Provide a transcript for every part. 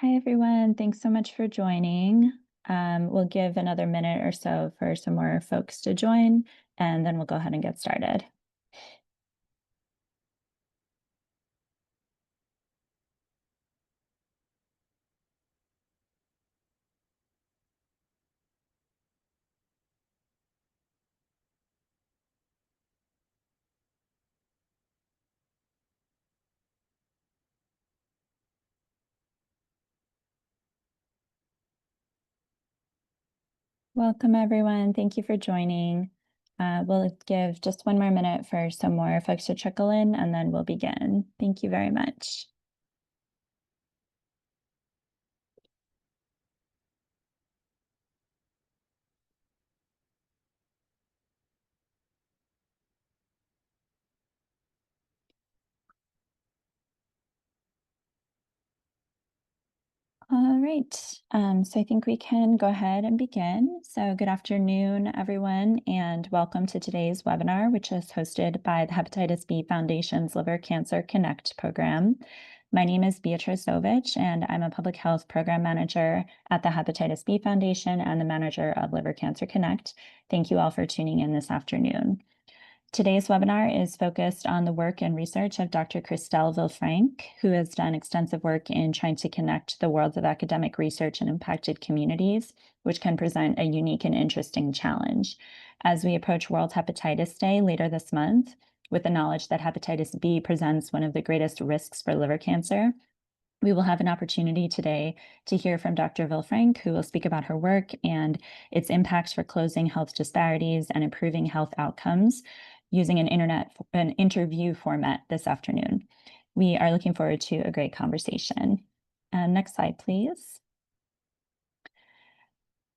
Hi, everyone. Thanks so much for joining. We'll give another minute or so for some more folks to join, and then we'll go ahead and get started. Welcome, everyone. Thank you for joining. We'll give just one more minute for some more folks to trickle in, and then we'll begin. Thank you very much. All right, so I think we can go ahead and begin. So good afternoon, everyone, and welcome to today's webinar, which is hosted by the Hepatitis B Foundation's Liver Cancer Connect program. My name is Beatrice Ovich, and I'm a public health program manager at the Hepatitis B Foundation and the manager of Liver Cancer Connect. Thank you all for tuning in this afternoon. Today's webinar is focused on the work and research of Dr. Chrystelle Vilfranc, who has done extensive work in trying to connect the worlds of academic research and impacted communities, which can present a unique and interesting challenge. As we approach World Hepatitis Day later this month, with the knowledge that hepatitis B presents one of the greatest risks for liver cancer, we will have an opportunity today to hear from Dr. Vilfranc, who will speak about her work and its impacts for closing health disparities and improving health outcomes using an interview format this afternoon. We are looking forward to a great conversation. Next slide, please.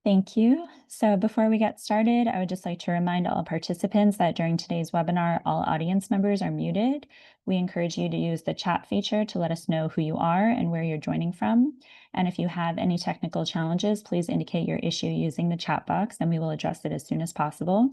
Thank you. So before we get started, I would just like to remind all participants that during today's webinar, all audience members are muted. We encourage you to use the chat feature to let us know who you are and where you're joining from. And if you have any technical challenges, please indicate your issue using the chat box and we will address it as soon as possible.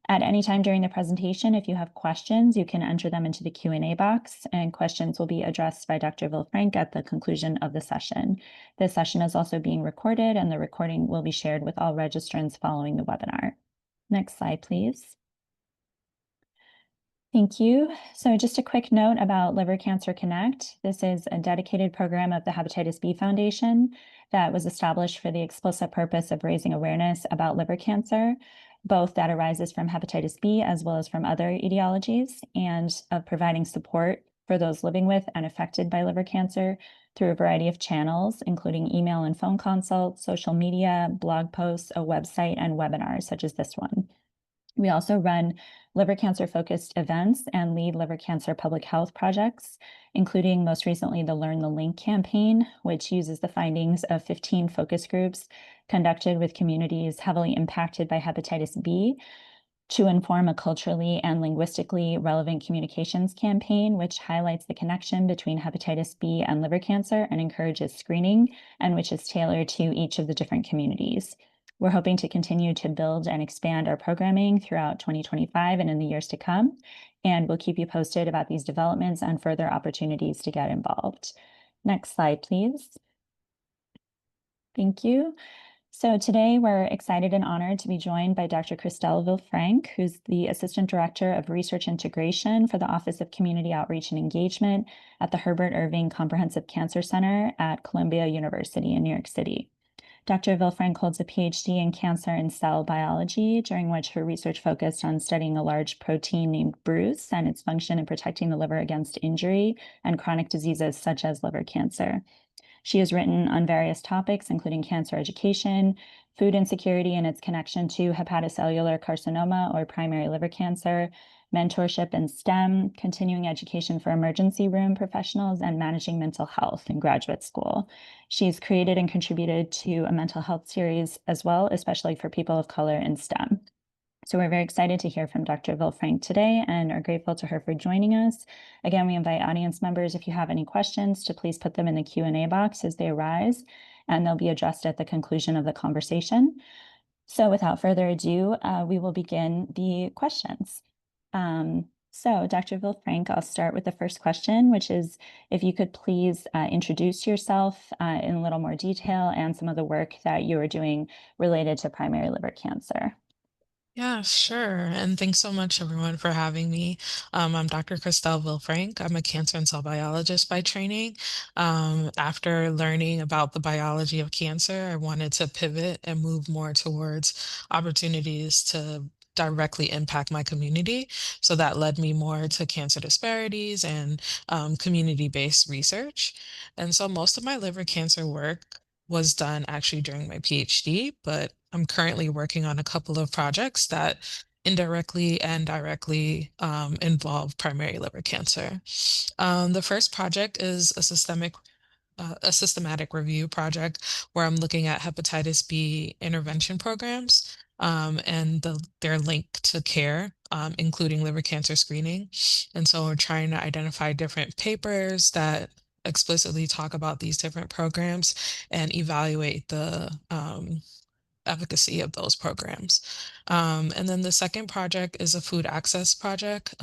At any time during the presentation, if you have questions, you can enter them into the Q&A box, and questions will be addressed by Dr. Vilfranc at the conclusion of the session. This session is also being recorded, and the recording will be shared with all registrants following the webinar. Next slide, please. Thank you. So just a quick note about Liver Cancer Connect. This is a dedicated program of the Hepatitis B Foundation that was established for the explicit purpose of raising awareness about liver cancer, both that arises from hepatitis B as well as from other etiologies, and of providing support for those living with and affected by liver cancer through a variety of channels, including email and phone consults, social media, blog posts, a website, and webinars such as this one. We also run liver cancer-focused events and lead liver cancer public health projects, including most recently the Learn the Link campaign, which uses the findings of 15 focus groups conducted with communities heavily impacted by hepatitis B to inform a culturally and linguistically relevant communications campaign, which highlights the connection between hepatitis B and liver cancer and encourages screening, and which is tailored to each of the different communities. We're hoping to continue to build and expand our programming throughout 2025 and in the years to come, and we'll keep you posted about these developments and further opportunities to get involved. Next slide, please. Thank you. So today we're excited and honored to be joined by Dr. Chrystelle Vilfranc, who's the Assistant Director of Research Integration for the Office of Community Outreach and Engagement at the Herbert Irving Comprehensive Cancer Center at Columbia University in New York City. Dr. Vilfranc holds a PhD in cancer and cell biology, during which her research focused on studying a large protein named Bruce and its function in protecting the liver against injury and chronic diseases such as liver cancer. She has written on various topics, including cancer education, food insecurity and its connection to hepatocellular carcinoma or primary liver cancer, mentorship in STEM, continuing education for emergency room professionals, and managing mental health in graduate school. She's created and contributed to a mental health series as well, especially for people of color in STEM. So we're very excited to hear from Dr. Vilfranc today and are grateful to her for joining us. Again, we invite audience members, if you have any questions, to please put them in the Q&A box as they arise, and they'll be addressed at the conclusion of the conversation. So without further ado, we will begin the questions. So, Dr. Vilfranc, I'll start with the first question, which is if you could please introduce yourself in a little more detail and some of the work that you are doing related to primary liver cancer. Yeah, sure. And thanks so much, everyone, for having me. I'm Dr. Chrystelle Vilfranc. I'm a cancer and cell biologist by training. After learning about the biology of cancer, I wanted to pivot and move more towards opportunities to directly impact my community. So that led me more to cancer disparities and community-based research. And so most of my liver cancer work was done actually during my PhD, but I'm currently working on a couple of projects that indirectly and directly involve primary liver cancer. The first project is a systematic review project where I'm looking at hepatitis B intervention programs and their link to care, including liver cancer screening. And so we're trying to identify different papers that explicitly talk about these different programs and evaluate the efficacy of those programs. And then the second project is a food access project.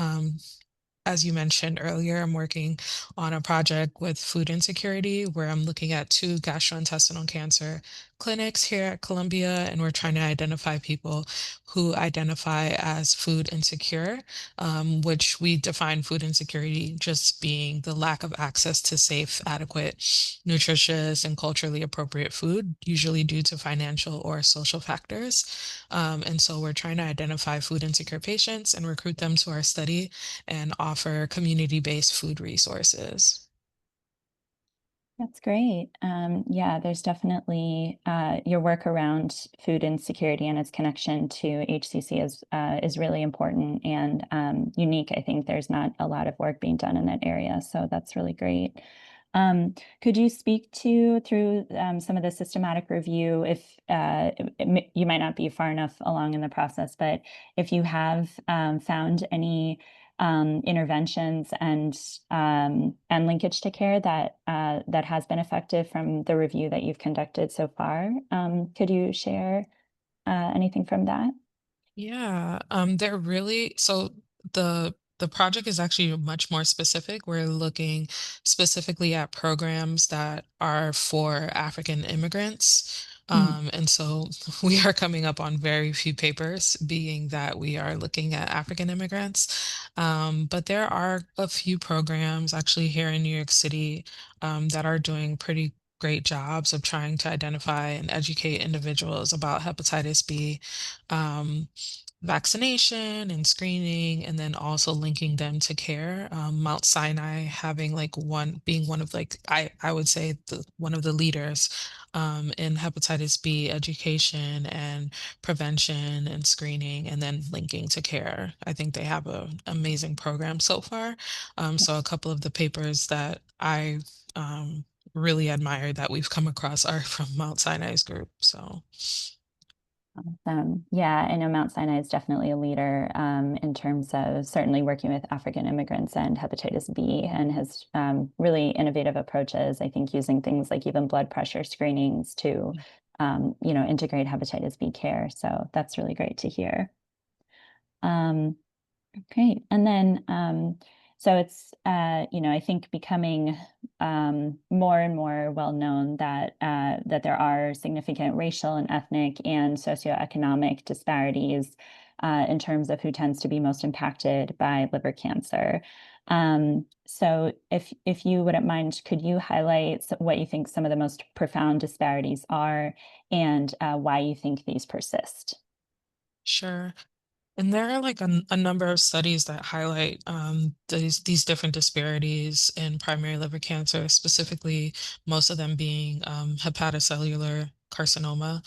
As you mentioned earlier, I'm working on a project with food insecurity where I'm looking at two gastrointestinal cancer clinics here at Columbia, and we're trying to identify people who identify as food insecure, which we define food insecurity just being the lack of access to safe, adequate, nutritious, and culturally appropriate food, usually due to financial or social factors. And so we're trying to identify food insecure patients and recruit them to our study and offer community-based food resources. That's great. Yeah, there's definitely your work around food insecurity and its connection to HCC is really important and unique. I think there's not a lot of work being done in that area, so that's really great. Could you speak to through some of the systematic review if you might not be far enough along in the process, but if you have found any interventions and linkage to care that that has been effective from the review that you've conducted so far. Could you share anything from that? Yeah, they're really the project is actually much more specific. We're looking specifically at programs that are for African immigrants. Mm. And so we are coming up on very few papers, being that we are looking at African immigrants. But there are a few programs actually here in New York City that are doing pretty great jobs of trying to identify and educate individuals about hepatitis B. Um, Vaccination and screening, and then also linking them to care. Mount Sinai having like one being one of like I would say one of the leaders in hepatitis B education and prevention and screening, and then linking to care. I think they have an amazing program so far. So a couple of the papers that I really admire that we've come across are from Mount Sinai's group. So. Yeah, I know Mount Sinai is definitely a leader in terms of certainly working with African immigrants and hepatitis B and has really innovative approaches, I think, using things like even blood pressure screenings to, integrate hepatitis B care. So that's really great to hear. Um, Great. And then, so it's, I think becoming more and more well known that that there are significant racial and ethnic and socioeconomic disparities in terms of who tends to be most impacted by liver cancer. So if you wouldn't mind, could you highlight what you think some of the most profound disparities are and why you think these persist? Sure. And there are like a number of studies that highlight these different disparities in primary liver cancer, specifically most of them being hepatocellular carcinoma.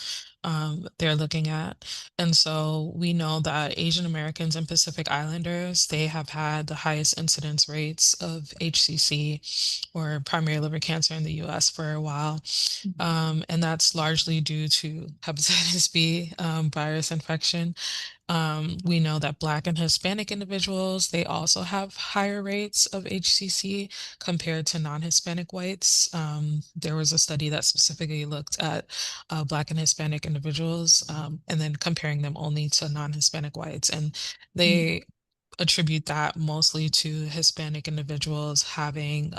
They're looking at. And so we know that Asian Americans and Pacific Islanders, they have had the highest incidence rates of HCC or primary liver cancer in the US for a while. And that's largely due to hepatitis B virus infection. We know that Black and Hispanic individuals, they also have higher rates of HCC compared to non-Hispanic whites. There was a study that specifically looked at Black and Hispanic individuals and then comparing them only to non-Hispanic whites. And Mhm. they attribute that mostly to Hispanic individuals having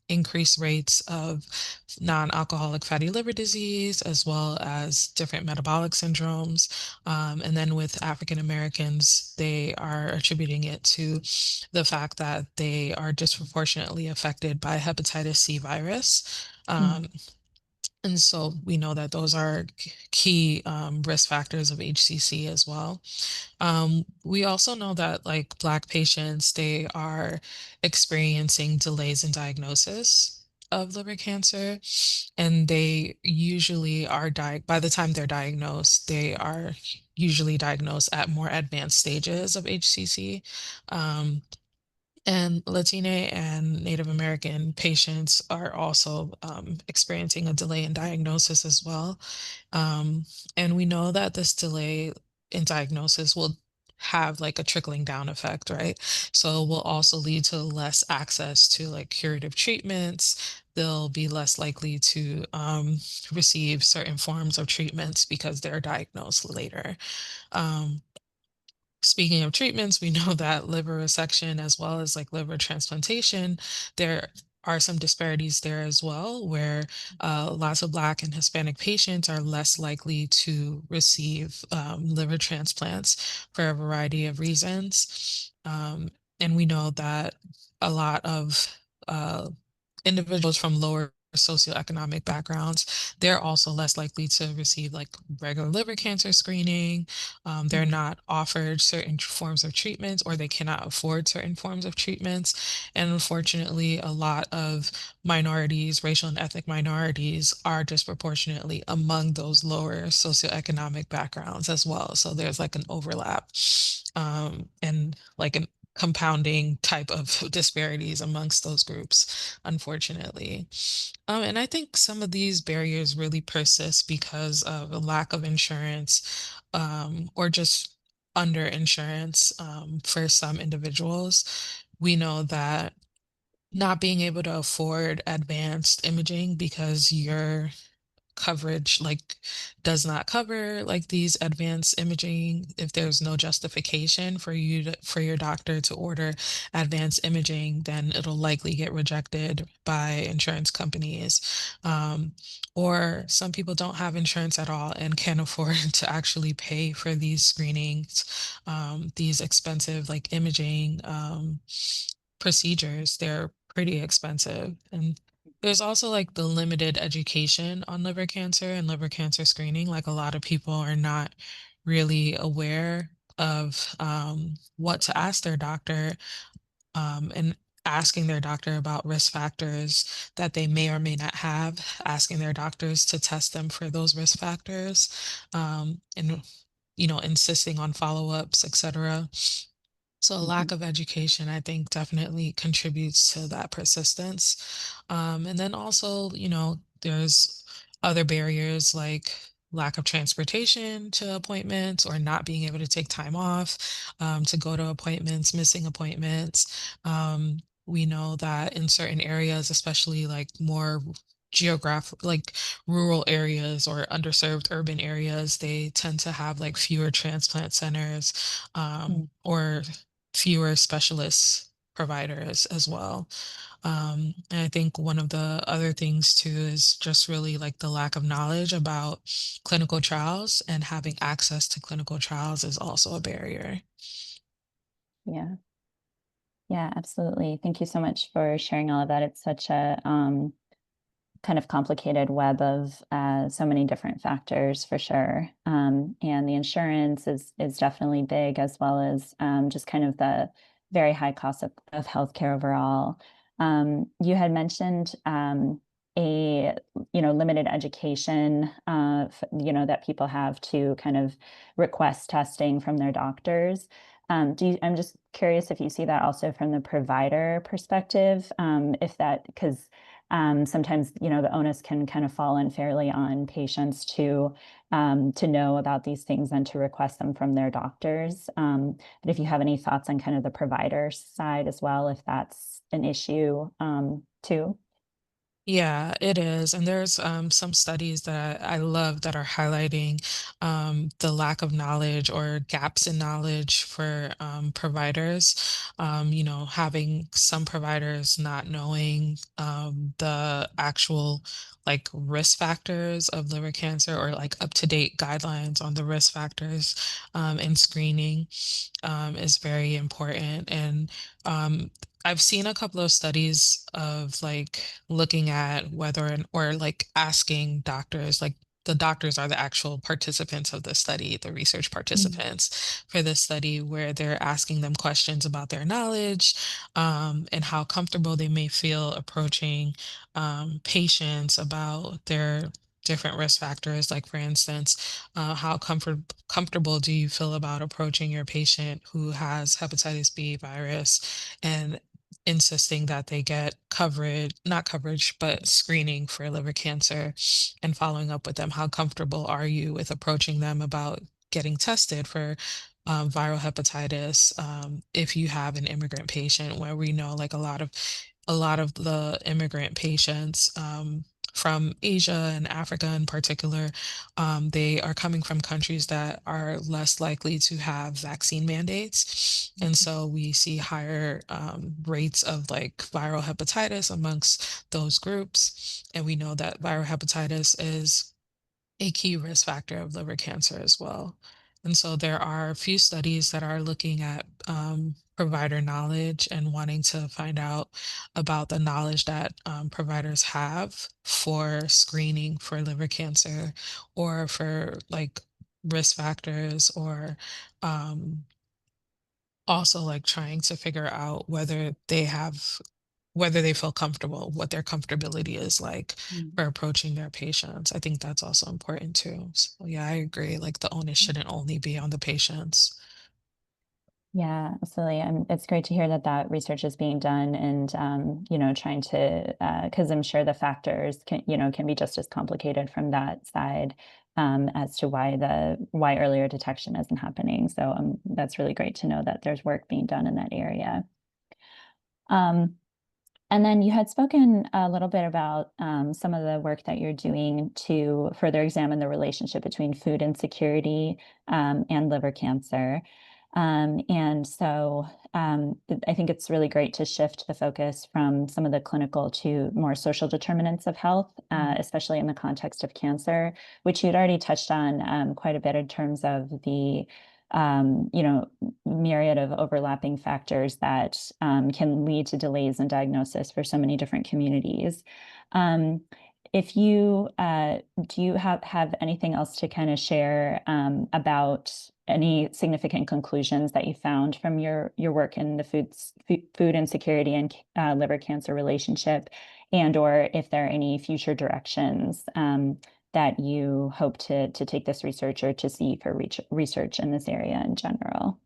increased rates of non-alcoholic fatty liver disease, as well as different metabolic syndromes. And then with African Americans, they are attributing it to the fact that they are disproportionately affected by hepatitis C virus. Mm, And so we know that those are key risk factors of HCC as well. We also know that like Black patients, they are experiencing delays in diagnosis of liver cancer, and they usually are by the time they're diagnosed, they are usually diagnosed at more advanced stages of HCC. Um, and Latina and Native American patients are also experiencing a delay in diagnosis as well. Um, and we know that this delay in diagnosis will have like a trickling down effect, right? So will also lead to less access to like curative treatments. They'll be less likely to receive certain forms of treatments because they're diagnosed later. Um, Speaking of treatments, we know that liver resection as well as like liver transplantation, there are some disparities there as well, where lots of Black and Hispanic patients are less likely to receive liver transplants for a variety of reasons. And we know that a lot of uh, individuals from lower socioeconomic backgrounds, they're also less likely to receive like regular liver cancer screening. They're mm, not offered certain forms of treatments, or they cannot afford certain forms of treatments. And unfortunately, a lot of minorities, racial and ethnic minorities, are disproportionately among those lower socioeconomic backgrounds as well. So there's like an overlap, and like an compounding type of disparities amongst those groups, unfortunately. And I think some of these barriers really persist because of a lack of insurance, or just underinsurance, for some individuals. We know that not being able to afford advanced imaging because your coverage like does not cover like these advanced imaging, if there's no justification for for your doctor to order advanced imaging, then it'll likely get rejected by insurance companies. Or some people don't have insurance at all and can't afford to actually pay for these screenings, these expensive like imaging procedures. They're pretty expensive. And there's also like the limited education on liver cancer and liver cancer screening. Like a lot of people are not really aware of what to ask their doctor, and asking their doctor about risk factors that they may or may not have, asking their doctors to test them for those risk factors, and insisting on follow-ups, etc. So a lack mhm. of education, I think, definitely contributes to that persistence. And then also, there's other barriers like lack of transportation to appointments, or not being able to take time off to go to appointments, missing appointments. We know that in certain areas, especially like more geographic, like rural areas or underserved urban areas, they tend to have like fewer transplant centers, Mm. or fewer specialist providers as well. And I think one of the other things too is just really like the lack of knowledge about clinical trials, and having access to clinical trials is also a barrier. Yeah. Yeah, absolutely. Thank you so much for sharing all of that. It's such a kind of complicated web of so many different factors for sure. And the insurance is definitely big, as well as just kind of the very high cost of healthcare overall. You had mentioned a limited education that people have to kind of request testing from their doctors. I'm just curious if you see that also from the provider perspective, if that, because sometimes, the onus can kind of fall unfairly on patients to know about these things and to request them from their doctors. But if you have any thoughts on kind of the provider side as well, if that's an issue too. Yeah, it is. And there's some studies that I love that are highlighting the lack of knowledge or gaps in knowledge for providers. Having some providers not knowing the actual like risk factors of liver cancer or like up-to-date guidelines on the risk factors in screening is very important. And um, I've seen a couple of studies of like looking at whether or like asking doctors, like the doctors are the actual participants of the study, the research Mm. participants for this study, where they're asking them questions about their knowledge and how comfortable they may feel approaching patients about their different risk factors. Like, for instance, how comfortable do you feel about approaching your patient who has hepatitis B virus and insisting that they get coverage, not coverage, but screening for liver cancer and following up with them? How comfortable are you with approaching them about getting tested for viral hepatitis if you have an immigrant patient, where we know like a lot of the immigrant patients from Asia and Africa in particular, they are coming from countries that are less likely to have vaccine mandates. And so we see higher rates of like viral hepatitis amongst those groups. And we know that viral hepatitis is a key risk factor of liver cancer as well. And so there are a few studies that are looking at provider knowledge and wanting to find out about the knowledge that providers have for screening for liver cancer or for like risk factors or um, also like trying to figure out whether they feel comfortable, what their comfortability is like Mm. for approaching their patients. I think that's also important too. So yeah, I agree. Like the onus shouldn't only be on the patients. Yeah, absolutely. And it's great to hear that that research is being done and, trying to, because I'm sure the factors can be just as complicated from that side, as to why earlier detection isn't happening. So, that's really great to know that there's work being done in that area. Um, and then you had spoken a little bit about some of the work that you're doing to further examine the relationship between food insecurity and liver cancer. And so I think it's really great to shift the focus from some of the clinical to more social determinants of health, especially in the context of cancer, which you'd already touched on quite a bit in terms of the um, you know, myriad of overlapping factors that can lead to delays in diagnosis for so many different communities. Um, if you do you have anything else to kind of share about any significant conclusions that you found from your work in the food insecurity and liver cancer relationship, and or if there are any future directions that you hope to take this research or to see for research in this area in general?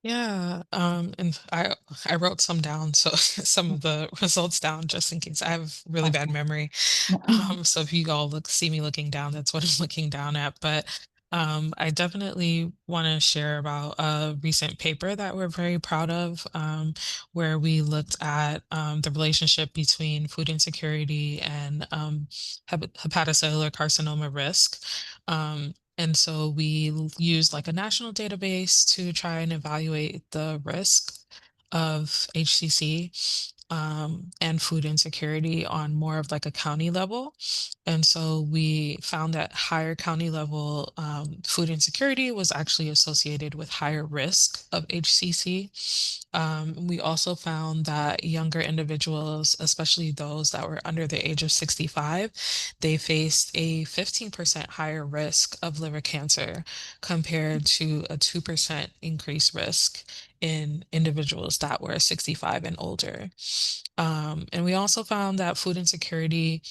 Yeah, and I wrote some down, so some of the results down just in case. I have really bad Awesome. memory. So if you all see me looking down, that's what I'm looking down at. But I definitely want to share about a recent paper that we're very proud of, where we looked at the relationship between food insecurity and hepatocellular carcinoma risk. And so we used like a national database to try and evaluate the risk of HCC and food insecurity on more of like a county level. And so we found that higher county level food insecurity was actually associated with higher risk of HCC. We also found that younger individuals, especially those that were under the age of 65, they faced a 15% higher risk of liver cancer compared to a 2% increased risk in individuals that were 65 and older. And we also found that food insecurity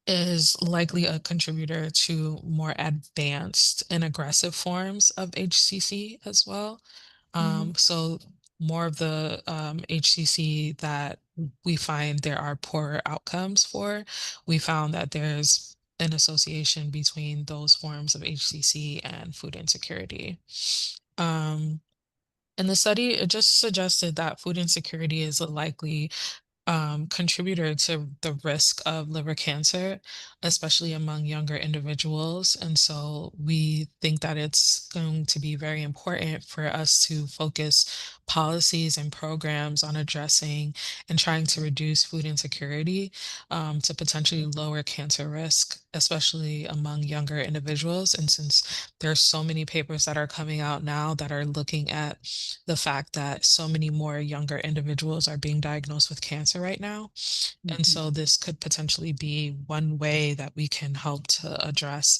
is likely a contributor to more advanced and aggressive forms of HCC as well. Mhm. So more of the HCC that we find there are poorer outcomes for, we found that there's an association between those forms of HCC and food insecurity. Um, and the study, it just suggested that food insecurity is a likely contributor to the risk of liver cancer, especially among younger individuals. And so we think that it's going to be very important for us to focus policies and programs on addressing and trying to reduce food insecurity, to potentially lower cancer risk, especially among younger individuals. And since there are so many papers that are coming out now that are looking at the fact that so many more younger individuals are being diagnosed with cancer right now. And Mhm. so this could potentially be one way that we can help to address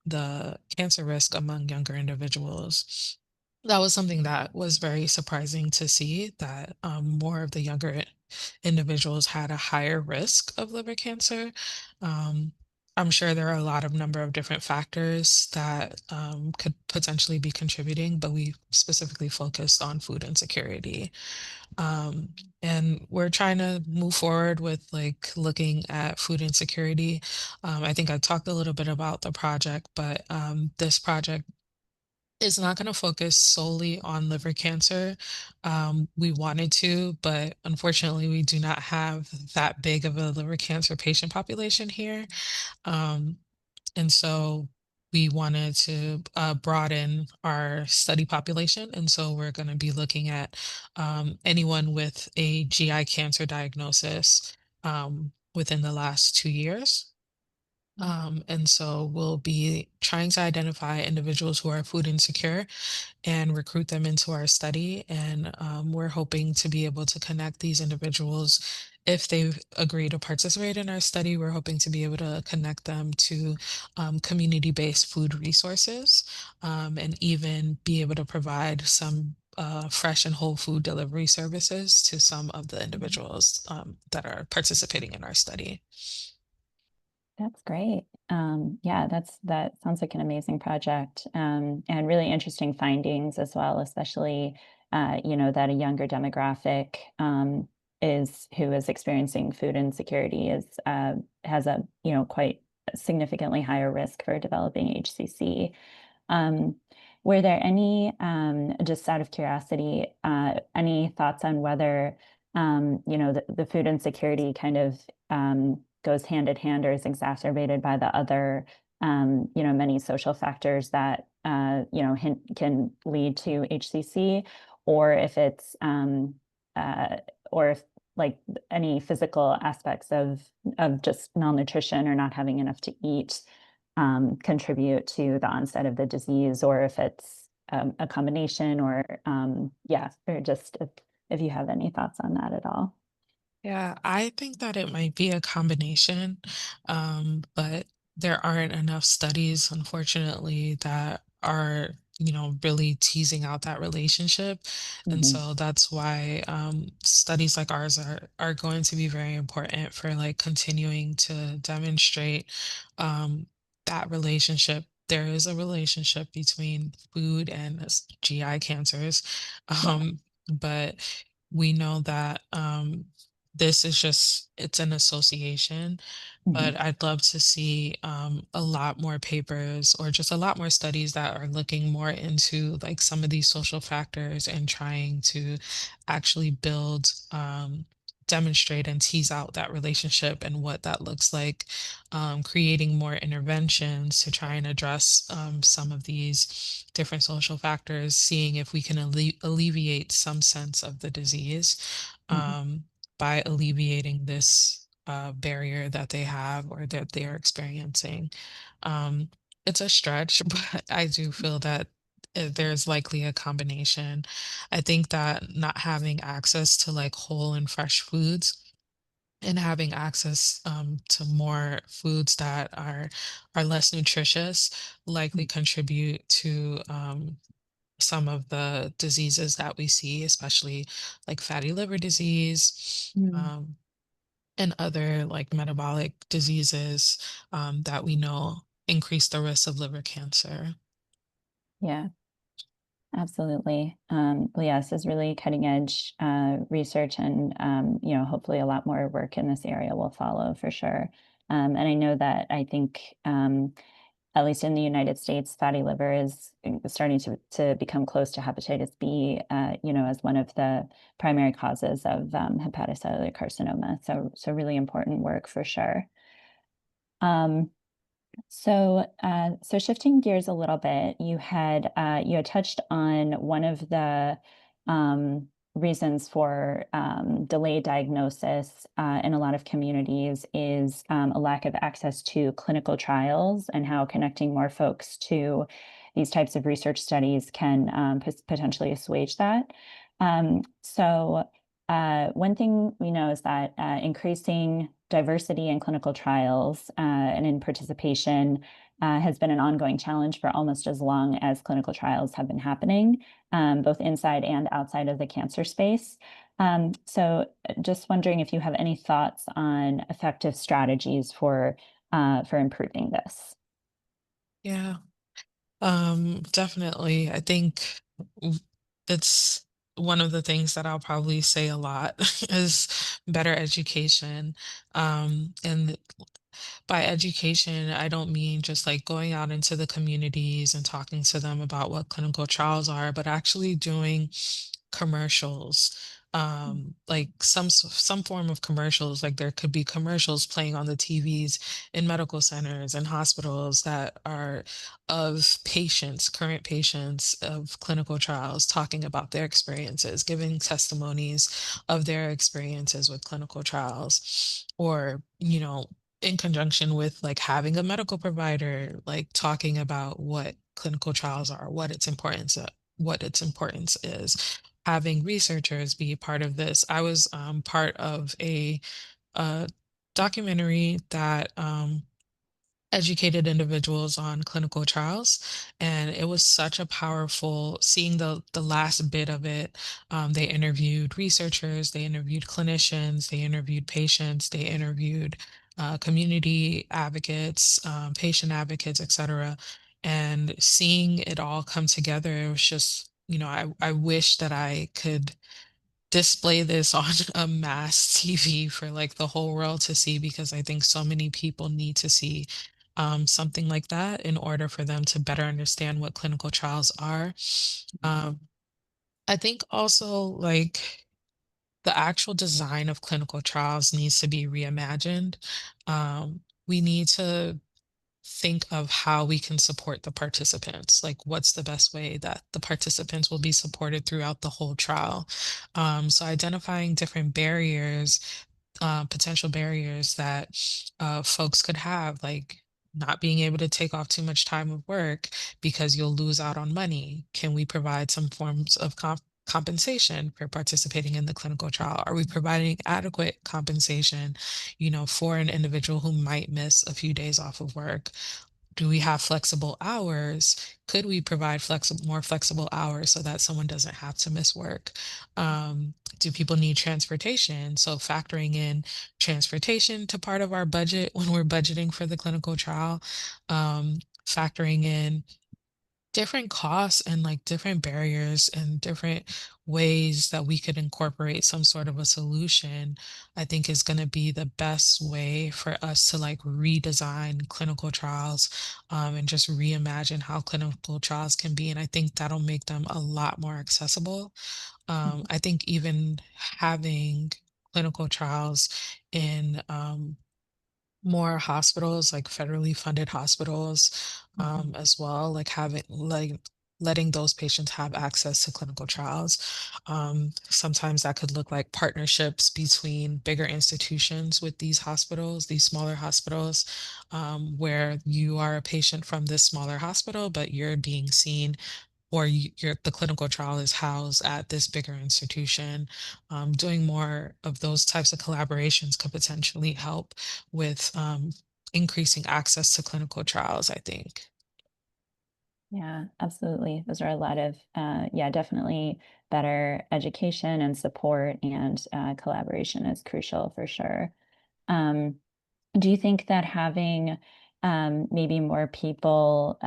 the cancer risk among younger individuals. That was something that was very surprising to see that more of the younger individuals had a higher risk of liver cancer. Um, I'm sure there are a lot of number of different factors that could potentially be contributing, but we specifically focused on food insecurity. Um, and we're trying to move forward with like looking at food insecurity. I think I talked a little bit about the project, but this project is not going to focus solely on liver cancer. We wanted to, but unfortunately, we do not have that big of a liver cancer patient population here. Um, and so we wanted to broaden our study population. And so we're going to be looking at anyone with a GI cancer diagnosis within the last 2 years. And so we'll be trying to identify individuals who are food insecure and recruit them into our study. And we're hoping to be able to connect these individuals. If they agree to participate in our study, we're hoping to be able to connect them to community-based food resources, and even be able to provide some fresh and whole food delivery services to some of the individuals that are participating in our study. That's great. Yeah, that sounds like an amazing project, and really interesting findings as well, especially that a younger demographic is who is experiencing food insecurity is has a quite significantly higher risk for developing HCC. Um, were there any, just out of curiosity, any thoughts on whether, the food insecurity kind of goes hand in hand or is exacerbated by the other, many social factors that, can lead to HCC, or if it's, or if like any physical aspects of just malnutrition or not having enough to eat contribute to the onset of the disease, or if it's a combination, or yeah, or just if you have any thoughts on that at all. Yeah, I think that it might be a combination, but there aren't enough studies, unfortunately, that are, really teasing out that relationship. And Mhm. so that's why studies like ours are going to be very important for like continuing to demonstrate that relationship. There is a relationship between food and GI cancers, Yeah. but we know that. This is just it's an association, Mhm. but I'd love to see a lot more papers or just a lot more studies that are looking more into like some of these social factors and trying to actually build, demonstrate and tease out that relationship and what that looks like, creating more interventions to try and address some of these different social factors, seeing if we can alleviate some sense of the disease. Mhm. Um, by alleviating this barrier that they have or that they are experiencing. Um, it's a stretch, but I do feel that there's likely a combination. I think that not having access to like whole and fresh foods and having access to more foods that are less nutritious likely Mhm. contribute to some of the diseases that we see, especially like fatty liver disease, Mm. and other like metabolic diseases that we know increase the risk of liver cancer. Yeah, absolutely. Well, yes, is really cutting edge research, and hopefully a lot more work in this area will follow for sure. And I know that I think at least in the United States, fatty liver is starting to become close to hepatitis B, as one of the primary causes of hepatocellular carcinoma. So really important work for sure. Um, so shifting gears a little bit, you had touched on one of the reasons for delayed diagnosis in a lot of communities is a lack of access to clinical trials, and how connecting more folks to these types of research studies can potentially assuage that. One thing we know is that increasing diversity in clinical trials and in participation has been an ongoing challenge for almost as long as clinical trials have been happening, both inside and outside of the cancer space. Just wondering if you have any thoughts on effective strategies for improving this. Yeah. Definitely. I think w- it's one of the things that I'll probably say a lot is better education. And by education, I don't mean just like going out into the communities and talking to them about what clinical trials are, but actually doing commercials, like some form of commercials. Like there could be commercials playing on the TVs in medical centers and hospitals that are of patients, current patients of clinical trials, talking about their experiences, giving testimonies of their experiences with clinical trials, or in conjunction with like having a medical provider like talking about what clinical trials are, what its importance is, having researchers be part of this. I was part of a uh, documentary that educated individuals on clinical trials, and it was such a powerful seeing the last bit of it. They interviewed researchers, they interviewed clinicians, they interviewed patients, they interviewed community advocates, patient advocates, etc. And seeing it all come together, it was just, I wish that I could display this on a mass TV for like the whole world to see, because I think so many people need to see something like that in order for them to better understand what clinical trials are. Um, I think also like the actual design of clinical trials needs to be reimagined. We need to think of how we can support the participants. Like, what's the best way that the participants will be supported throughout the whole trial? So, identifying different barriers, potential barriers that folks could have, like not being able to take off too much time of work because you'll lose out on money. Can we provide some forms of compensation for participating in the clinical trial? Are we providing adequate compensation, for an individual who might miss a few days off of work? Do we have flexible hours? Could we provide more flexible hours so that someone doesn't have to miss work? Do people need transportation? So factoring in transportation to part of our budget when we're budgeting for the clinical trial, factoring in different costs and like different barriers and different ways that we could incorporate some sort of a solution, I think is going to be the best way for us to like redesign clinical trials, and just reimagine how clinical trials can be. And I think that'll make them a lot more accessible. I think even having clinical trials in more hospitals, like federally funded hospitals, Mhm. as well, like having like letting those patients have access to clinical trials. Sometimes that could look like partnerships between bigger institutions with these hospitals, these smaller hospitals, where you are a patient from this smaller hospital, but you're being seen, or the clinical trial is housed at this bigger institution. Doing more of those types of collaborations could potentially help with increasing access to clinical trials, I think. Yeah, absolutely. Those are a lot of, yeah, definitely better education and support, and collaboration is crucial for sure. Um, do you think that having maybe more people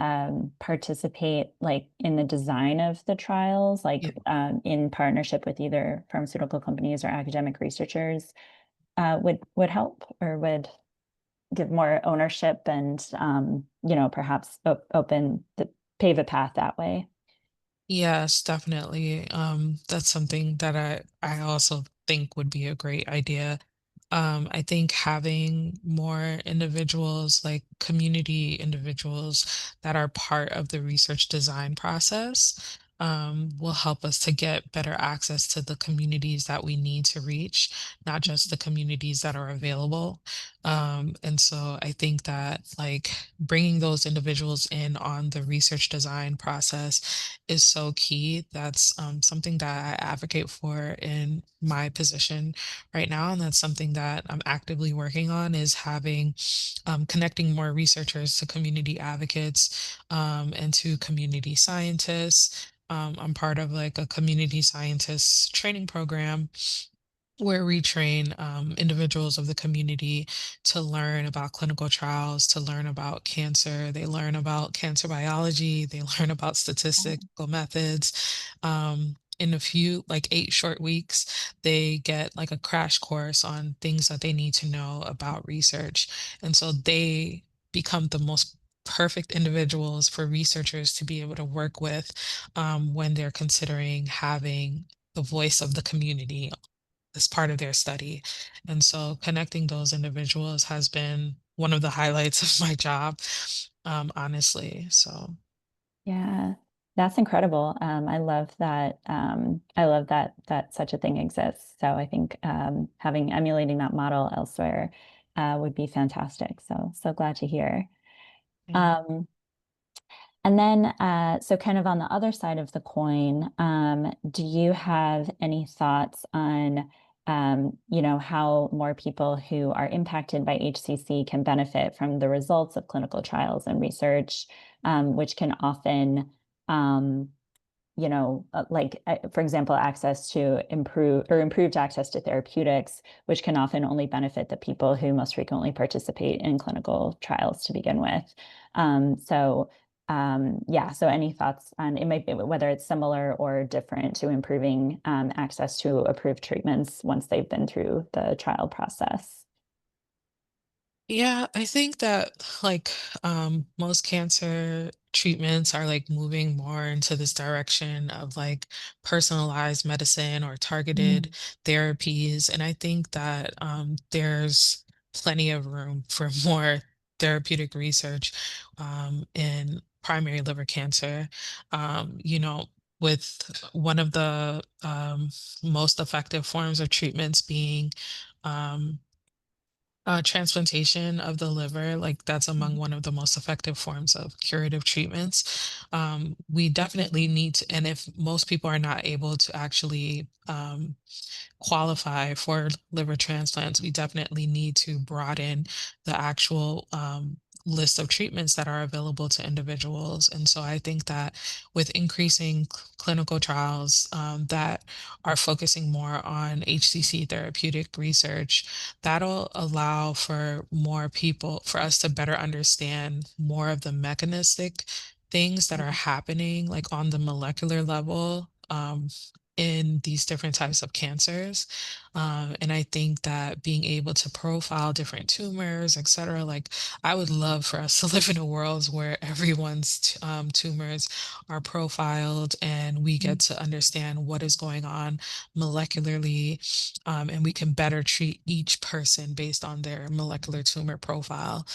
participate like in the design of the trials, like Yeah. in partnership with either pharmaceutical companies or academic researchers, would help or would? give more ownership and, perhaps pave a path that way. Yes, definitely. That's something that I also think would be a great idea. I think having more individuals, like community individuals that are part of the research design process, will help us to get better access to the communities that we need to reach, not just the communities that are available. And so I think that like bringing those individuals in on the research design process is so key. That's something that I advocate for in my position right now, and that's something that I'm actively working on is having connecting more researchers to community advocates and to community scientists. I'm part of like a community scientists training program where we train individuals of the community to learn about clinical trials, to learn about cancer. They learn about cancer biology, they learn about statistical methods. In a few, like 8 short weeks, they get like a crash course on things that they need to know about research. And so they become the most perfect individuals for researchers to be able to work with when they're considering having the voice of the community as part of their study. And so connecting those individuals has been one of the highlights of my job, honestly. So, Yeah, that's incredible. I love that such a thing exists. So I think having emulating that model elsewhere would be fantastic. So glad to hear. yeah. Um, and then, so kind of on the other side of the coin, do you have any thoughts on, how more people who are impacted by HCC can benefit from the results of clinical trials and research, which can often, um, for example, access to improved access to therapeutics, which can often only benefit the people who most frequently participate in clinical trials to begin with. So, yeah, so any thoughts on it might be whether it's similar or different to improving access to approved treatments once they've been through the trial process? Yeah, I think that like most cancer treatments are like moving more into this direction of like personalized medicine or targeted Mm, therapies. And I think that there's plenty of room for more therapeutic research in primary liver cancer. With one of the most effective forms of treatments being um, transplantation of the liver, like that's among mm, one of the most effective forms of curative treatments. We definitely need to, and if most people are not able to actually qualify for liver transplants, we definitely need to broaden the actual list of treatments that are available to individuals. And so I think that with increasing clinical trials that are focusing more on HCC therapeutic research, that'll allow for more people, for us to better understand more of the mechanistic things that are happening, like on the molecular level. In these different types of cancers. And I think that being able to profile different tumors, et cetera, like I would love for us to live in a world where everyone's tumors are profiled and we get mm, to understand what is going on molecularly, and we can better treat each person based on their molecular tumor profile.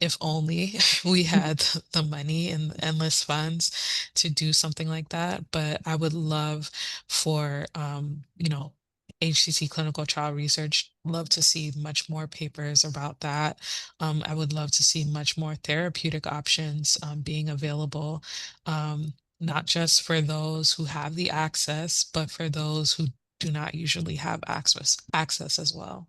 If only we had the money and endless funds to do something like that. But I would love for, HCC clinical trial research, love to see much more papers about that. I would love to see much more therapeutic options being available, not just for those who have the access, but for those who do not usually have access as well.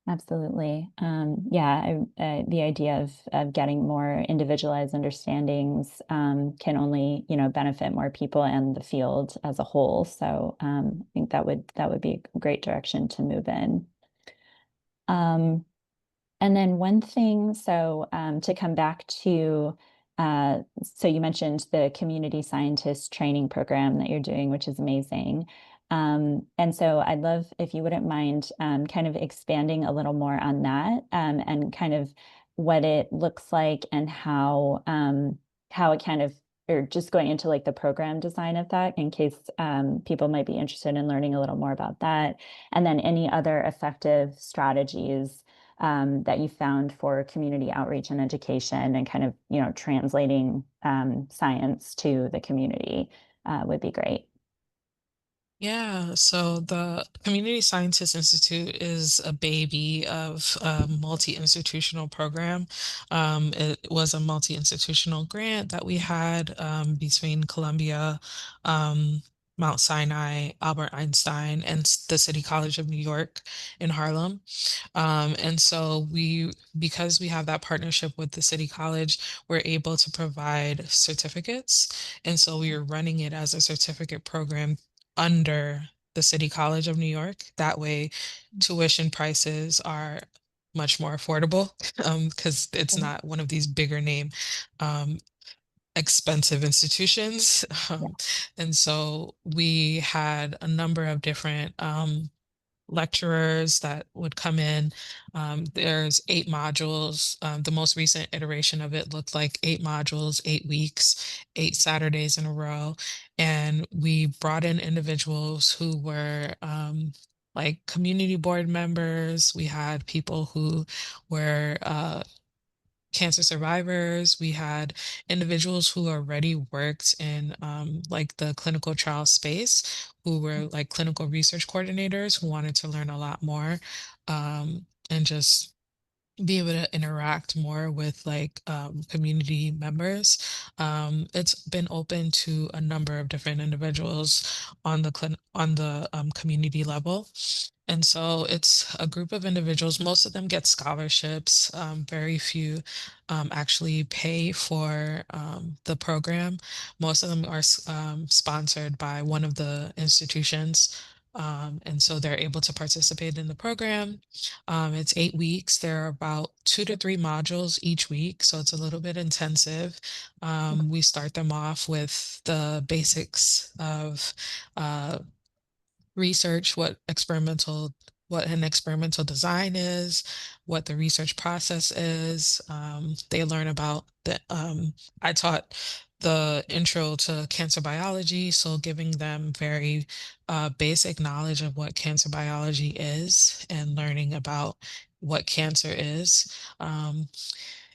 Absolutely. Yeah, the idea of getting more individualized understandings can only, benefit more people and the field as a whole. So I think that would be a great direction to move in. Um, and then one thing, so to come back to, so you mentioned the community scientist training program that you're doing, which is amazing. And so I'd love if you wouldn't mind kind of expanding a little more on that and kind of what it looks like and how it kind of or just going into like the program design of that in case people might be interested in learning a little more about that. And then any other effective strategies that you found for community outreach and education and kind of, translating science to the community would be great. Yeah, so the Community Scientists Institute is a baby of a multi-institutional program. It was a multi-institutional grant that we had between Columbia, um, Mount Sinai, Albert Einstein, and the City College of New York in Harlem. And so because we have that partnership with the City College, we're able to provide certificates. And so we are running it as a certificate program under the City College of New York. That way, tuition prices are much more affordable because it's Okay. not one of these bigger name um, expensive institutions. Yeah. And so we had a number of different lecturers that would come in. There's 8 modules. The most recent iteration of it looked like 8 modules, 8 weeks, 8 Saturdays in a row. And we brought in individuals who were like community board members. We had people who were cancer survivors. We had individuals who already worked in like the clinical trial space, who were like clinical research coordinators who wanted to learn a lot more and just be able to interact more with like community members. It's been open to a number of different individuals on the community level. And so it's a group of individuals. Most of them get scholarships. Very few actually pay for the program. Most of them are sponsored by one of the institutions. And so they're able to participate in the program. It's 8 weeks. There are about 2 to 3 modules each week, so it's a little bit intensive. We start them off with the basics of uh, research, what an experimental design is, what the research process is. They learn about I taught the intro to cancer biology, so giving them very basic knowledge of what cancer biology is and learning about what cancer is.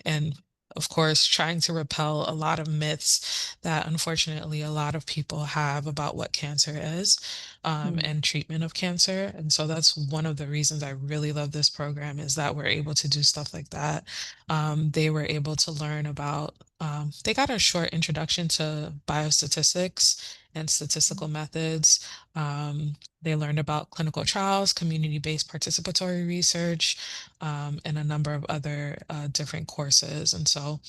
And of course, trying to repel a lot of myths that unfortunately a lot of people have about what cancer is Mm. and treatment of cancer. And so that's one of the reasons I really love this program is that we're able to do stuff like that. They were able to learn about, they got a short introduction to biostatistics and statistical methods. They learned about clinical trials, community-based participatory research, and a number of other different courses. And so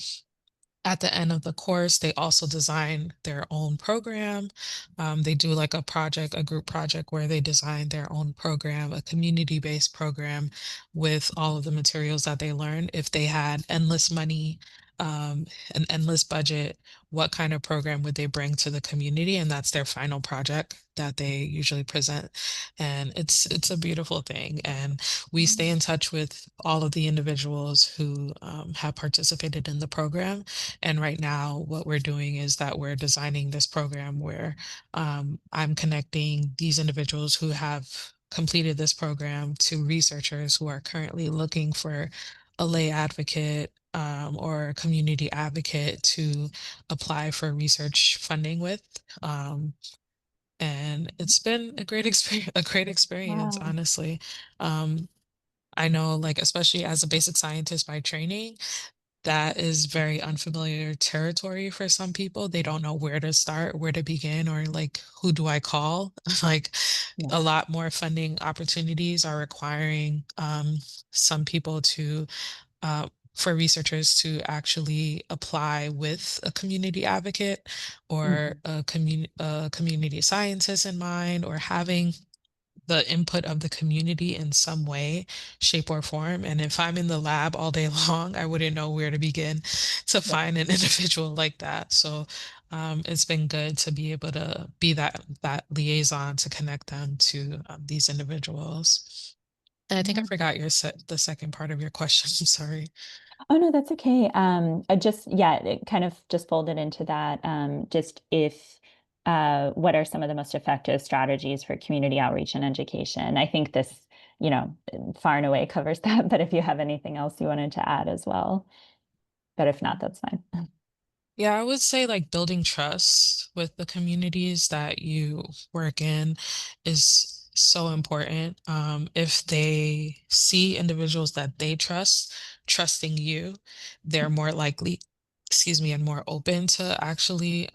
at the end of the course, they also design their own program. They do like a group project where they design their own program, a community-based program with all of the materials that they learn. If they had endless money, an endless budget, what kind of program would they bring to the community? And that's their final project that they usually present. And it's a beautiful thing. And we stay in touch with all of the individuals who have participated in the program. And right now, what we're doing is that we're designing this program where I'm connecting these individuals who have completed this program to researchers who are currently looking for a lay advocate or a community advocate to apply for research funding with. Um, and it's been a great experience, Wow. honestly. Um, I know, like, especially as a basic scientist by training, that is very unfamiliar territory for some people. They don't know where to start, where to begin, or like, who do I call? Like, Yeah. a lot more funding opportunities are requiring some people for researchers to actually apply with a community advocate or Mhm. a community scientist in mind, or having the input of the community in some way, shape, or form. And if I'm in the lab all day long, I wouldn't know where to begin to Yeah. find an individual like that. So It's been good to be able to be that liaison to connect them to these individuals. And I think I Yeah. forgot the second part of your question. I'm sorry. Oh no, that's okay. I just yeah, it kind of just folded into that. Just if what are some of the most effective strategies for community outreach and education? I think this, far and away covers that, but if you have anything else you wanted to add as well, but if not, that's fine. Yeah, I would say like building trust with the communities that you work in is so important. If they see individuals that they trust, trusting you, they're more likely, excuse me, and more open to actually,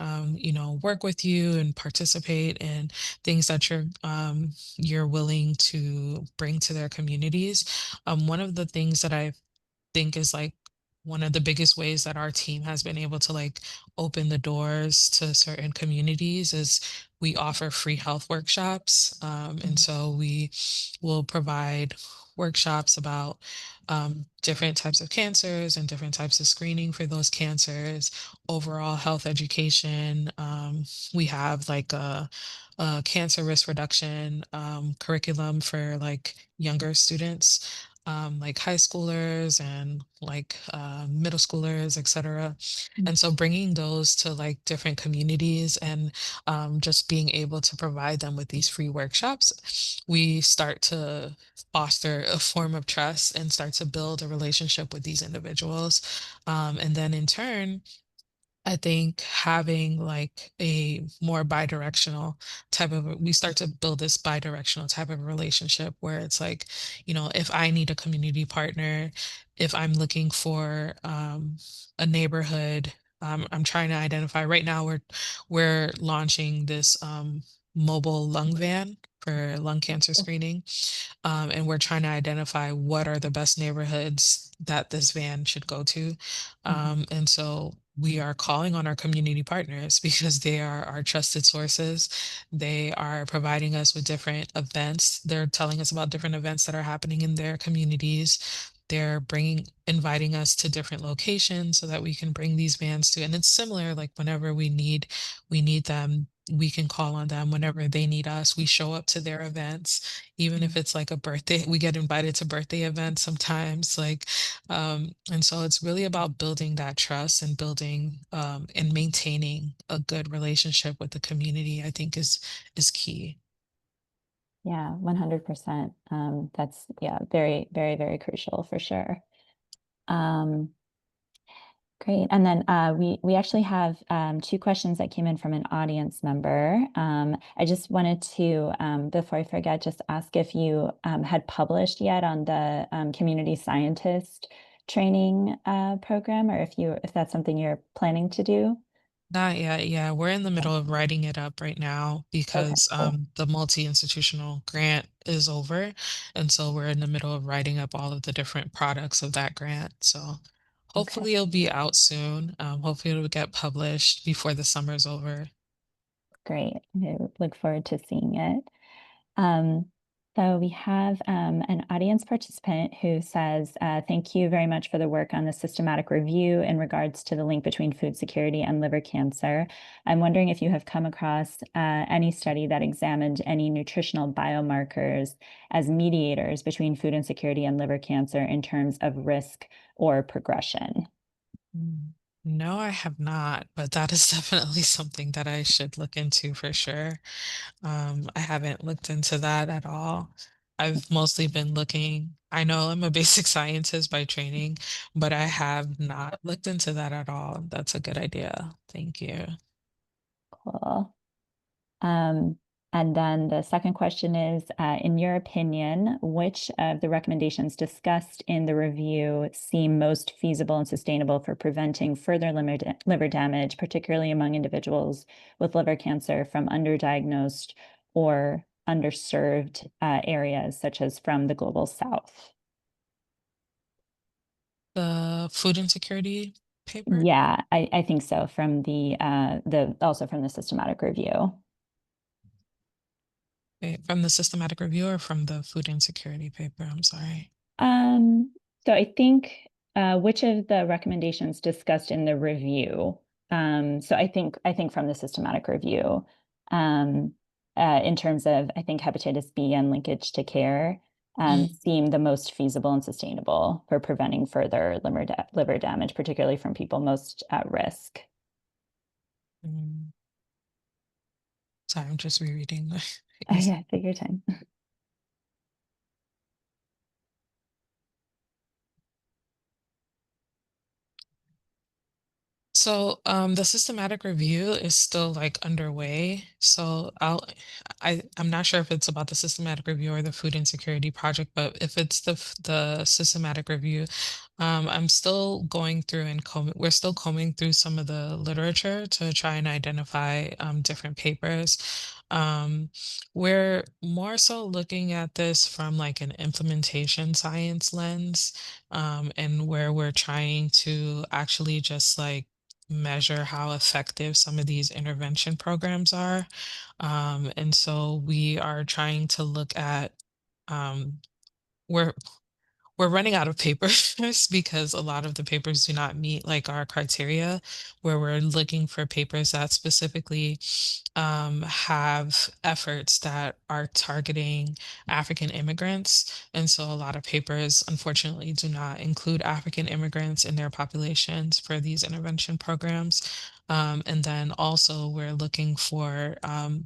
work with you and participate in things that you're willing to bring to their communities. One of the things that I think is like one of the biggest ways that our team has been able to like open the doors to certain communities is we offer free health workshops. And Mhm. so we will provide workshops about different types of cancers and different types of screening for those cancers, overall health education. We have like a cancer risk reduction curriculum for like younger students, like high schoolers and like middle schoolers, etc. And so bringing those to like different communities and just being able to provide them with these free workshops, we start to foster a form of trust and start to build a relationship with these individuals. And then in turn, I think having like a more bi-directional we start to build this bi-directional type of relationship where it's like, if I need a community partner, if I'm looking for a neighborhood, I'm trying to identify right now we're launching this mobile lung van for lung cancer screening. And we're trying to identify what are the best neighborhoods that this van should go to. Mhm. And so we are calling on our community partners because they are our trusted sources. They are providing us with different events. They're telling us about different events that are happening in their communities. They're inviting us to different locations so that we can bring these vans to. And it's similar, like whenever we need them, we can call on them whenever they need us. We show up to their events, even if Mhm. it's like a birthday. We get invited to birthday events sometimes, like, and so it's really about building that trust and building and maintaining a good relationship with the community, I think is key. Yeah, 100%. That's yeah, very, very, very crucial for sure. Um, Great. And then we actually have two questions that came in from an audience member. I just wanted to, before I forget, just ask if you had published yet on the community scientist training program, or if that's something you're planning to do. Not yet. Yeah, we're in the middle of writing it up right now Okay, because cool. the multi-institutional grant is over, and so we're in the middle of writing up all of the different products of that grant. So Okay, hopefully it'll be out soon. Hopefully it'll get published before the summer's over. great. I look forward to seeing it. Um, so we have an audience participant who says, thank you very much for the work on the systematic review in regards to the link between food security and liver cancer. I'm wondering if you have come across any study that examined any nutritional biomarkers as mediators between food insecurity and liver cancer in terms of risk or progression. Mm. No, I have not, but that is definitely something that I should look into for sure. I haven't looked into that at all. I've mostly been looking, I know I'm a basic scientist by training, but I have not looked into that at all. That's a good idea. Thank you. Cool. Um, and then the second question is, in your opinion, which of the recommendations discussed in the review seem most feasible and sustainable for preventing further liver damage, particularly among individuals with liver cancer from underdiagnosed or underserved areas, such as from the global south? The food insecurity paper? Yeah, I think so. From the also from the systematic review. From the systematic review or from the food insecurity paper? I'm sorry. Um, so I think which of the recommendations discussed in the review? So I think from the systematic review, um, in terms of I think hepatitis B and linkage to care Mm, seem the most feasible and sustainable for preventing further liver damage, particularly from people most at risk. mm. Sorry, I'm just rereading. Oh yeah, take your time. So, the systematic review is still like underway. So I'm not sure if it's about the systematic review or the food insecurity project, but if it's the systematic review, I'm still going through and we're still combing through some of the literature to try and identify different papers. Um, we're more so looking at this from like an implementation science lens, and where we're trying to actually just like measure how effective some of these intervention programs are. And so we are trying to look at, um, we're we're running out of papers because a lot of the papers do not meet like our criteria, where we're looking for papers that specifically have efforts that are targeting African immigrants. And so a lot of papers, unfortunately, do not include African immigrants in their populations for these intervention programs. And then also, we're looking for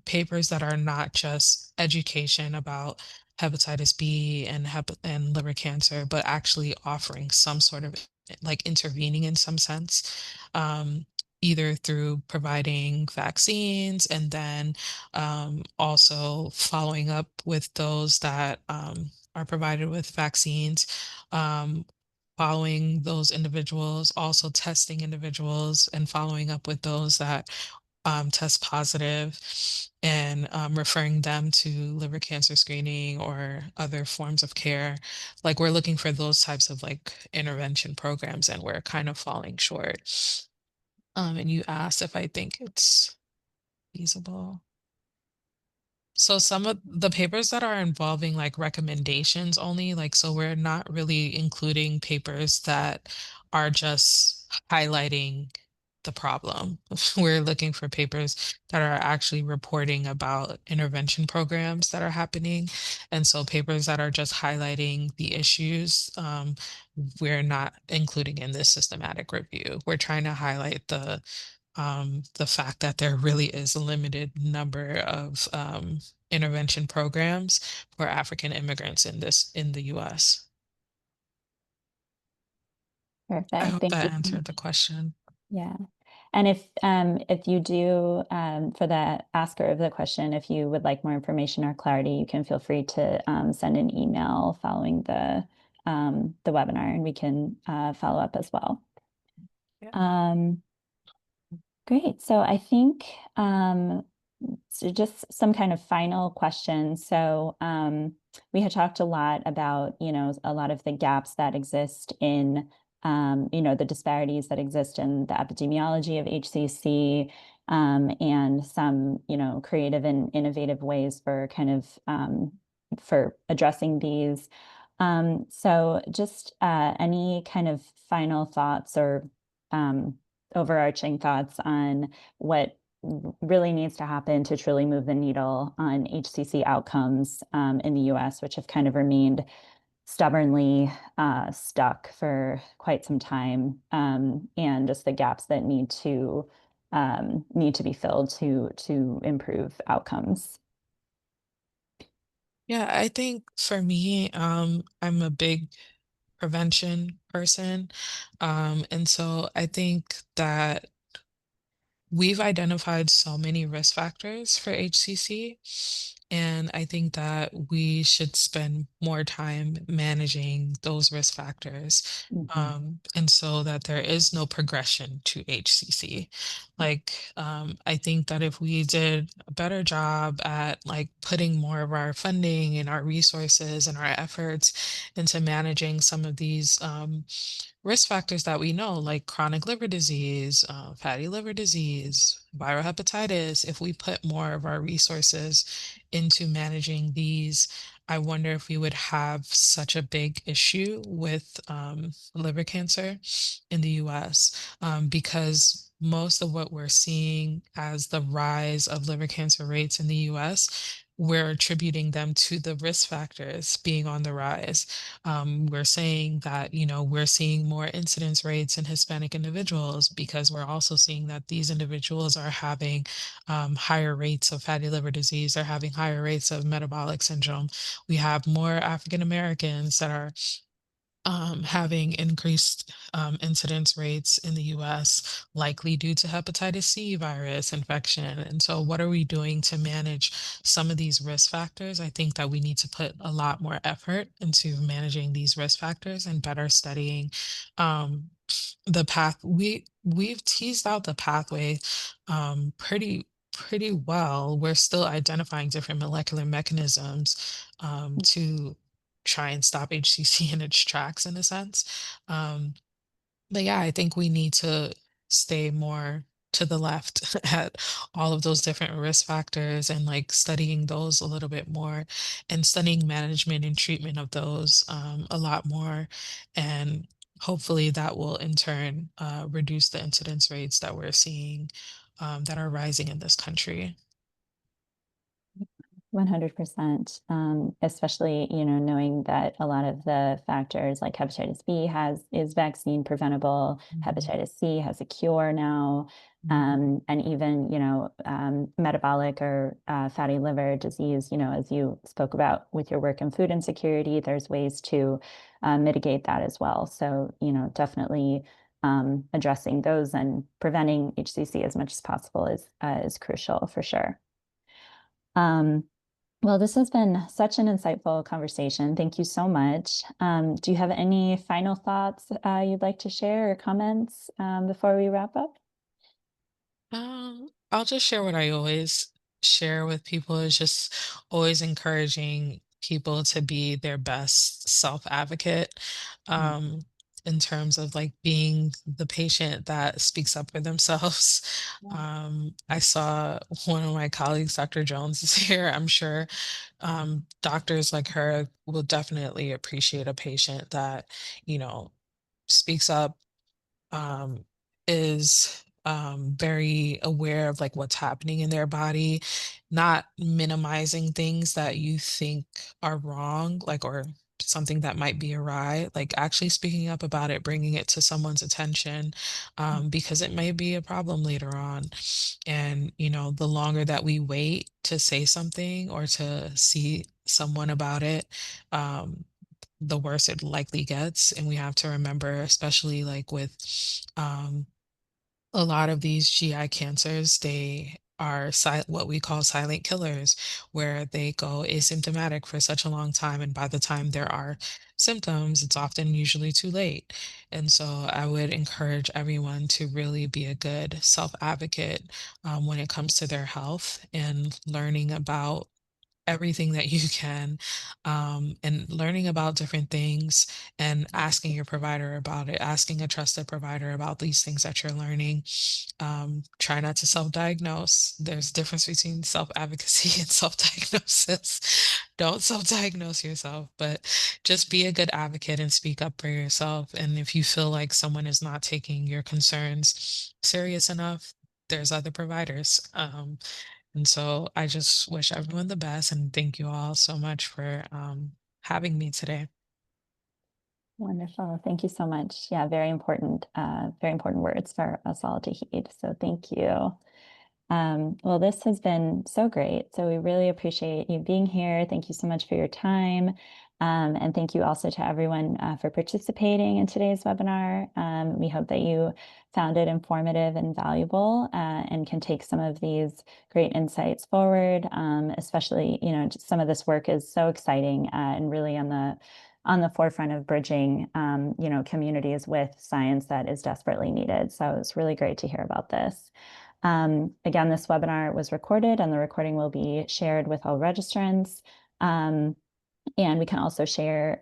papers that are not just education about hepatitis B and and liver cancer, but actually offering some sort of like intervening in some sense, either through providing vaccines and then also following up with those that are provided with vaccines. Um, Following those individuals, also testing individuals and following up with those that test positive and referring them to liver cancer screening or other forms of care. Like we're looking for those types of like intervention programs and we're kind of falling short. And you asked if I think it's feasible. So some of the papers that are involving like recommendations only, like so we're not really including papers that are just highlighting the problem. We're looking for papers that are actually reporting about intervention programs that are happening. And so papers that are just highlighting the issues, we're not including in this systematic review. We're trying to highlight the fact that there really is a limited number of intervention programs for African immigrants in the US. I Perfect. hope Thank that you. answered the question. Yeah. And if you do for the asker of the question, if you would like more information or clarity, you can feel free to send an email following the webinar, and we can follow up as well. Yeah. Um, Great. So I think so just some kind of final questions. So we had talked a lot about, a lot of the gaps that exist in, the disparities that exist in the epidemiology of HCC, and some, creative and innovative ways for kind of for addressing these. So just any kind of final thoughts or um, overarching thoughts on what really needs to happen to truly move the needle on HCC outcomes in the US, which have kind of remained stubbornly stuck for quite some time, and just the gaps that need to be filled to improve outcomes. Yeah, I think for me, I'm a big prevention person. And so I think that we've identified so many risk factors for HCC, and I think that we should spend more time managing those risk factors, Mhm. and so that there is no progression to HCC. Like, I think that if we did a better job at like putting more of our funding and our resources and our efforts into managing some of these risk factors that we know, like chronic liver disease, fatty liver disease, viral hepatitis, if we put more of our resources into managing these, I wonder if we would have such a big issue with liver cancer in the US, because most of what we're seeing as the rise of liver cancer rates in the US, we're attributing them to the risk factors being on the rise. We're saying that, we're seeing more incidence rates in Hispanic individuals because we're also seeing that these individuals are having higher rates of fatty liver disease, they're having higher rates of metabolic syndrome. We have more African Americans that are having increased incidence rates in the US, likely due to hepatitis C virus infection. And so, what are we doing to manage some of these risk factors? I think that we need to put a lot more effort into managing these risk factors and better studying um, the path. We've teased out the pathway pretty well. We're still identifying different molecular mechanisms to try and stop HCC in its tracks in a sense. Um, but yeah, I think we need to stay more to the left at all of those different risk factors and like studying those a little bit more and studying management and treatment of those a lot more. And hopefully that will in turn reduce the incidence rates that we're seeing that are rising in this country. 100%. Especially, knowing that a lot of the factors like hepatitis B is vaccine preventable, Mhm, hepatitis C has a cure now, mhm, and even, metabolic or fatty liver disease, as you spoke about with your work in food insecurity, there's ways to mitigate that as well. So, definitely addressing those and preventing HCC as much as possible is crucial for sure. Um, well, this has been such an insightful conversation. Thank you so much. Do you have any final thoughts you'd like to share or comments before we wrap up? I'll just share what I always share with people is just always encouraging people to be their best self advocate Mm. um, in terms of like being the patient that speaks up for themselves. Yeah. I saw one of my colleagues, Dr. Jones, is here. I'm sure doctors like her will definitely appreciate a patient that, you know, speaks up um, is very aware of like what's happening in their body, not minimizing things that you think are wrong, like or something that might be awry, like actually speaking up about it, bringing it to someone's attention, because it may be a problem later on. And the longer that we wait to say something or to see someone about it, um, the worse it likely gets. And we have to remember, especially like with um, a lot of these GI cancers, they are what we call silent killers, where they go asymptomatic for such a long time. And by the time there are symptoms, it's often usually too late. And so I would encourage everyone to really be a good self advocate when it comes to their health and learning about everything that you can, and learning about different things and asking your provider about it, asking a trusted provider about these things that you're learning. Try not to self-diagnose. There's a difference between self-advocacy and self-diagnosis. Don't self-diagnose yourself, but just be a good advocate and speak up for yourself. And if you feel like someone is not taking your concerns serious enough, there's other providers. And so I just wish everyone the best and thank you all so much for having me today. Wonderful. Thank you so much. Yeah, very important words for us all to heed. So thank you. Well, this has been so great. So we really appreciate you being here. Thank you so much for your time. And thank you also to everyone for participating in today's webinar. We hope that you found it informative and valuable and can take some of these great insights forward. Especially, just some of this work is so exciting and really on the forefront of bridging, communities with science that is desperately needed. So it's really great to hear about this. Again, this webinar was recorded and the recording will be shared with all registrants. And we can also share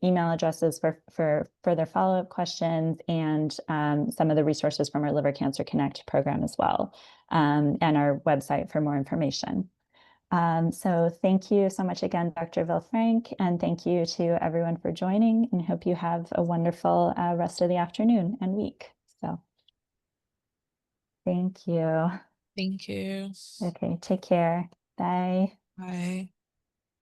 email addresses for further follow-up questions and some of the resources from our Liver Cancer Connect program as well, and our website for more information. So thank you so much again, Dr. Vilfranc, and thank you to everyone for joining and hope you have a wonderful rest of the afternoon and week. So. Thank you. Thank you. Okay, take care. Bye. Bye.